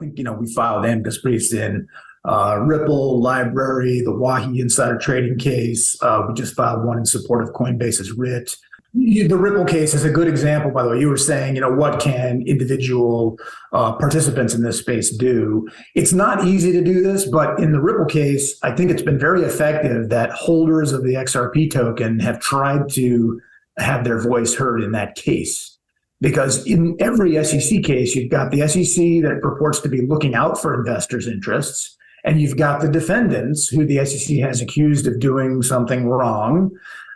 think, we filed amicus in Ripple, Library, the Wahi insider trading case. We just filed one in support of Coinbase's RIT. The Ripple case is a good example, by the way. You were saying, what can individual participants in this space do? It's not easy to do this, but in the Ripple case, I think it's been very effective that holders of the XRP token have tried to have their voice heard in that case. Because in every SEC case, you've got the SEC that purports to be looking out for investors' interests, and you've got the defendants who the SEC has accused of doing something wrong.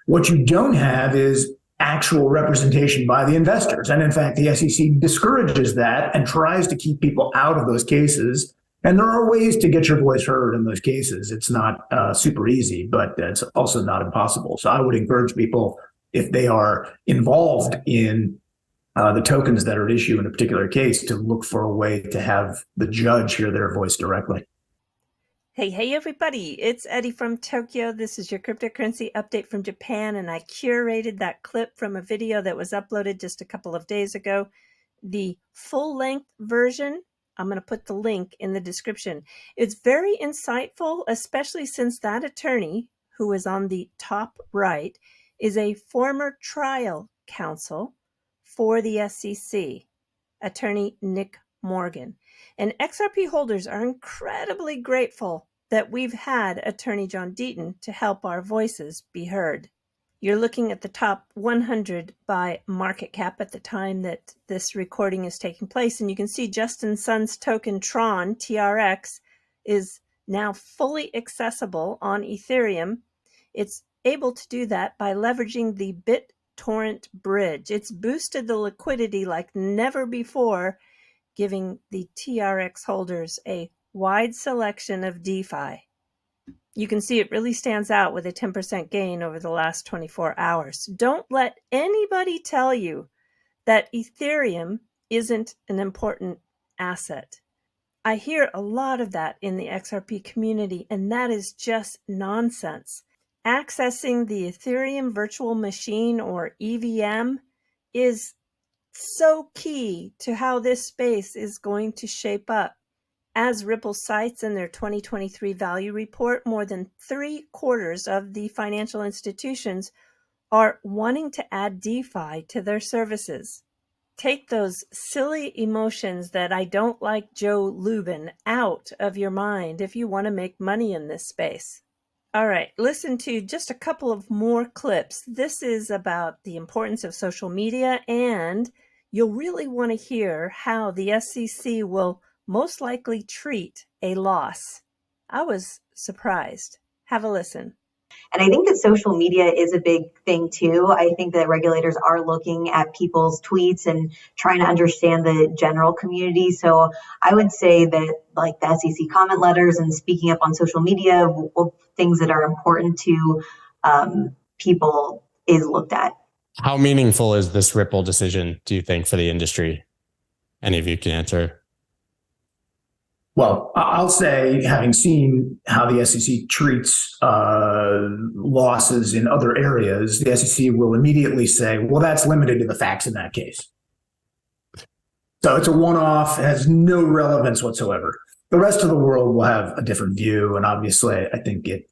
What you don't have is actual representation by the investors. And in fact, the SEC discourages that and tries to keep people out of those cases. And there are ways to get your voice heard in those cases. It's not super easy, but it's also not impossible. So I would encourage people, if they are involved in the tokens that are at issue in a particular case, to look for a way to have the judge hear their voice directly. Hey, everybody. It's Eddie from Tokyo. This is your cryptocurrency update from Japan, and I curated that clip from a video that was uploaded just a couple of days ago. The full-length version, I'm going to put the link in the description. It's very insightful, especially since that attorney, who is on the top right, is a former trial counsel for the SEC, attorney Nick Morgan. And XRP holders are incredibly grateful that we've had attorney John Deaton to help our voices be heard. You're looking at the top 100 by market cap at the time that this recording is taking place. And you can see Justin Sun's token Tron, TRX, is now fully accessible on Ethereum. It's able to do that by leveraging the BitTorrent bridge. It's boosted the liquidity like never before, giving the TRX holders a wide selection of DeFi. You can see it really stands out with a 10% gain over the last 24 hours. Don't let anybody tell you that Ethereum isn't an important asset. I hear a lot of that in the XRP community, and that is just nonsense. Accessing the Ethereum virtual machine, or EVM, is so key to how this space is going to shape up. As Ripple cites in their 2023 value report, more than 3/4 of the financial institutions are wanting to add DeFi to their services. Take those silly emotions that I don't like Joe Lubin out of your mind if you want to make money in this space. All right, listen to just a couple of more clips. This is about the importance of social media, and you'll really want to hear how the SEC will most likely treat a loss. I was surprised. Have a listen. And I think that social media is a big thing too. I think that regulators are looking at people's tweets and trying to understand the general community. So I would say that like the SEC comment letters and speaking up on social media, things that are important to people is looked at. How meaningful is this Ripple decision, do you think, for the industry? Any of you can answer. Well, I'll say, having seen how the SEC treats losses in other areas, the SEC will immediately say, well, that's limited to the facts in that case. So it's a one-off, has no relevance whatsoever. The rest of the world will have a different view. And obviously, I think it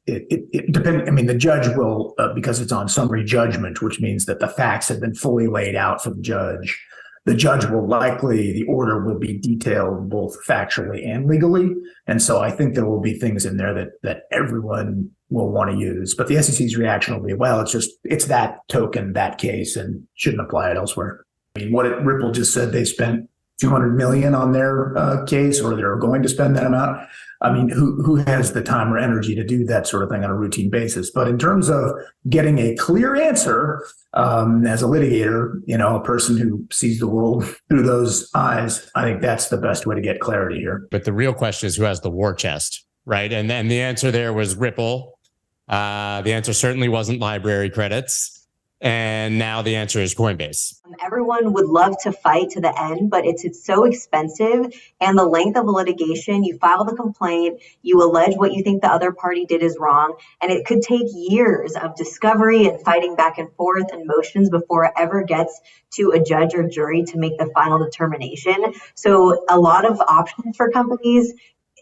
depends. I mean, the judge will, because it's on summary judgment, which means that the facts have been fully laid out for the judge. The judge will likely, the order will be detailed both factually and legally. And so I think there will be things in there that everyone will want to use. But the SEC's reaction will be, well, it's that token, that case, and shouldn't apply it elsewhere. I mean, Ripple just said they spent $200 million on their case, or they're going to spend that amount. I mean, who has the time or energy to do that sort of thing on a routine basis? But in terms of getting a clear answer, as a litigator, a person who sees the world through those eyes, I think that's the best way to get clarity here. But the real question is, who has the war chest, right? And then the answer there was Ripple. The answer certainly wasn't library credits. And now the answer is Coinbase. Everyone would love to fight to the end, but it's so expensive, and the length of litigation, you file the complaint, you allege what you think the other party did is wrong, and it could take years of discovery and fighting back and forth and motions before it ever gets to a judge or jury to make the final determination. So a lot of options for companies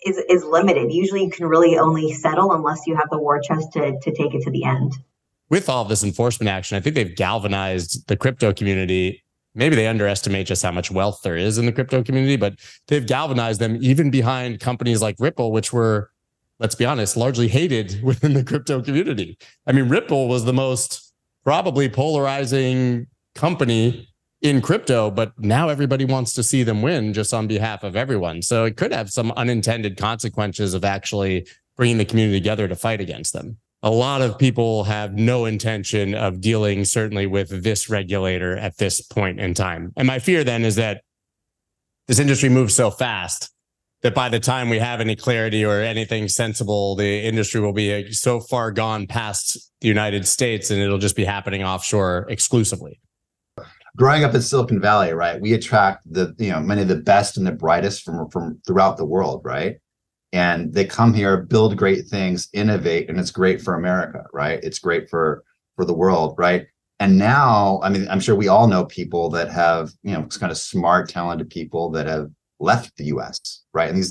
is limited. Usually you can really only settle unless you have the war chest to take it to the end. With all of this enforcement action, I think they've galvanized the crypto community. Maybe they underestimate just how much wealth there is in the crypto community, but they've galvanized them even behind companies like Ripple, which were, let's be honest, largely hated within the crypto community. I mean, Ripple was the most probably polarizing company in crypto, but now everybody wants to see them win just on behalf of everyone. So it could have some unintended consequences of actually bringing the community together to fight against them. A lot of people have no intention of dealing certainly with this regulator at this point in time. And my fear then is that this industry moves so fast that by the time we have any clarity or anything sensible, the industry will be so far gone past the United States and it'll just be happening offshore exclusively. Growing up in Silicon Valley, right, we attract many of the best and the brightest from throughout the world, right? And they come here, build great things, innovate, and it's great for America, right? It's great for the world, right? And now, I mean, I'm sure we all know people that have, kind of smart, talented people that have left the U.S., right? And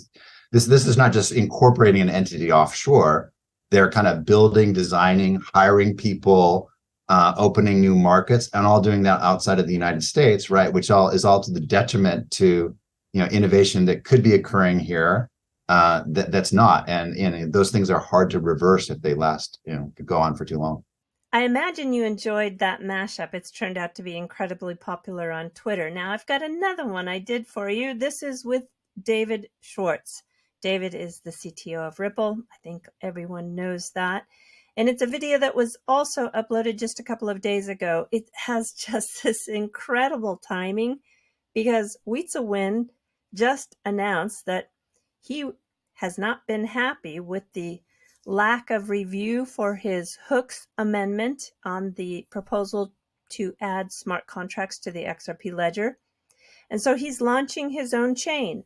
this is not just incorporating an entity offshore. They're kind of building, designing, hiring people, opening new markets, and all doing that outside of the United States, right? Which is all to the detriment to, innovation that could be occurring here. That's not, and those things are hard to reverse if they last, could go on for too long. I imagine you enjoyed that mashup. It's turned out to be incredibly popular on Twitter. Now I've got another one I did for you. This is with David Schwartz. David is the CTO of Ripple. I think everyone knows that. And it's a video that was also uploaded just a couple of days ago. It has just this incredible timing because Weitza Nguyen just announced that he has not been happy with the lack of review for his hooks amendment on the proposal to add smart contracts to the XRP Ledger. And so he's launching his own chain.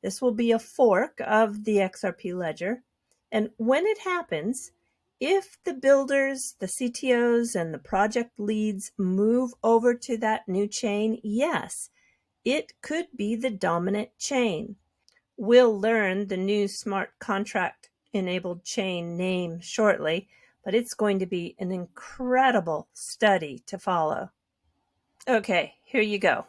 This will be a fork of the XRP Ledger. And when it happens, if the builders, the CTOs, and the project leads move over to that new chain, yes, it could be the dominant chain. We'll learn the new smart contract enabled chain name shortly, but it's going to be an incredible study to follow. Okay, here you go.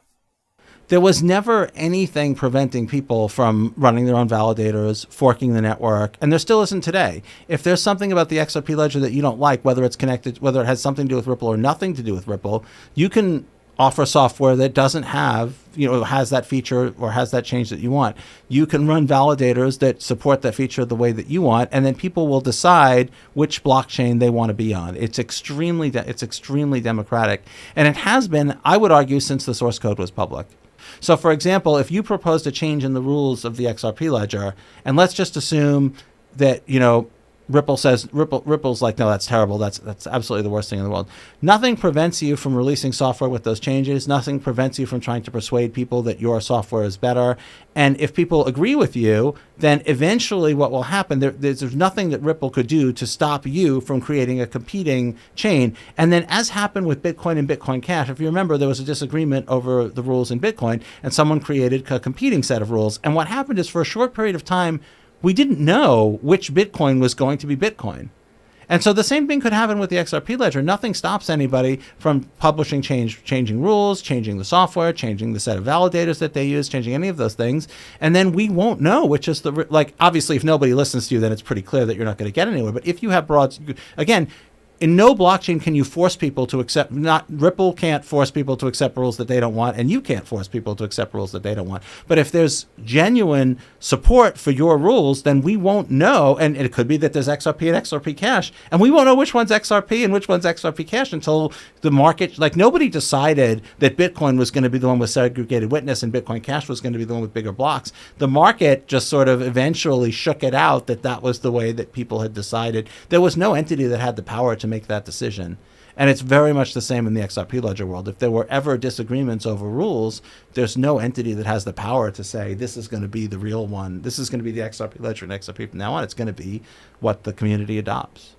There was never anything preventing people from running their own validators, forking the network, and there still isn't today. If there's something about the XRP Ledger that you don't like, whether it's connected, whether it has something to do with Ripple or nothing to do with Ripple, you can offer software that doesn't have, has that feature or has that change that you want. You can run validators that support that feature the way that you want, and then people will decide which blockchain they want to be on. It's extremely democratic, and it has been, I would argue, since the source code was public. So, for example, if you proposed a change in the rules of the XRP Ledger, and let's just assume that, Ripple's like, no, that's terrible. That's absolutely the worst thing in the world. Nothing prevents you from releasing software with those changes. Nothing prevents you from trying to persuade people that your software is better. And if people agree with you, then eventually what will happen, there's nothing that Ripple could do to stop you from creating a competing chain. And then as happened with Bitcoin and Bitcoin Cash, if you remember, there was a disagreement over the rules in Bitcoin, and someone created a competing set of rules. And what happened is for a short period of time, we didn't know which Bitcoin was going to be Bitcoin. And so the same thing could happen with the XRP Ledger. Nothing stops anybody from publishing changing rules, changing the software, changing the set of validators that they use, changing any of those things. And then we won't know which is obviously, if nobody listens to you, then it's pretty clear that you're not going to get anywhere. But if you have again, in no blockchain can you force people to accept, Ripple can't force people to accept rules that they don't want, and you can't force people to accept rules that they don't want. But if there's genuine support for your rules, then we won't know, and it could be that there's XRP and XRP Cash, and we won't know which one's XRP and which one's XRP Cash until the market, nobody decided that Bitcoin was going to be the one with segregated witness and Bitcoin Cash was going to be the one with bigger blocks. The market just sort of eventually shook it out that was the way that people had decided. There was no entity that had the power to make that decision. And it's very much the same in the XRP Ledger world. If there were ever disagreements over rules, there's no entity that has the power to say, this is going to be the real one. This is going to be the XRP Ledger and XRP from now on. It's going to be what the community adopts.